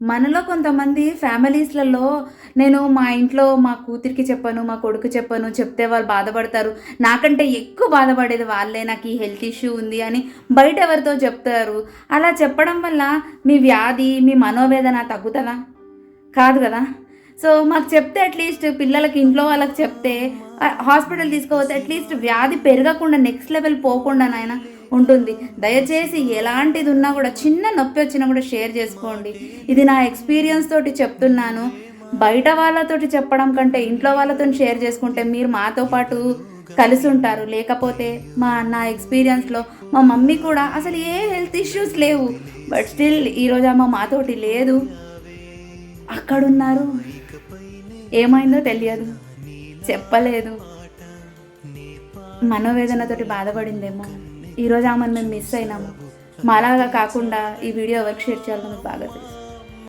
మనలో కొంతమంది ఫ్యామిలీస్‌లలో నేను మా ఇంట్లో మా కూతురికి చెప్పను, మా కొడుకు చెప్పను, చెప్తే వాళ్ళు బాధపడతారు. నాకంటే ఎక్కువ బాధపడేది వాళ్ళే. నాకు ఈ హెల్త్ ఇష్యూ ఉంది అని బయట ఎవరితో చెప్తారు. అలా చెప్పడం వల్ల మీ వ్యాధి, మీ మనోవేదన తగ్గుతదా? కాదు గదా! సో, మాకు చెప్తే అట్‌లీస్ట్ పిల్లలకి ఇంట్లో వాళ్ళకి చెప్తే హాస్పిటల్ తీసుకపోతే అట్‌లీస్ట్ వ్యాధి పెరగకుండా నెక్స్ట్ లెవెల్ పోకుండానైనా ఉంటుంది. దయచేసి ఎలాంటిదున్నా గూడా చిన్న నొప్పొచ్చినా గూడా షేర్ జేసుకోండి. ఇది నా ఎక్స్‌పీరియన్స్ తోటి చెప్తున్నాను. బయట వాళ్ళతోటి చెప్పడం కంటే ఇంట్లో వాళ్ళతోని షేర్ జేసుకుంటే మీరు మాతో పాటు కలిసుంటారు. లేకపోతే నా ఎక్స్‌పీరియన్స్‌లో మా మమ్మీ కూడా అసలు ఏ హెల్త్ ఇష్యూస్ లేవు. బట్ స్టిల్ ఈరోజు ఆమె మాతోటి లేదు. అక్కడున్నారు. ఏమైందో తెలియదు. చెప్పలేదు. మనోవేదనతోటి బాధపడిందేమో. ఈరోజు ఆమెను మేము మిస్ అయినాము. మాలాగా కాకుండా ఈ వీడియో ఎవరికి షేర్ చేయాలో మీకు బాగా తెలుసు.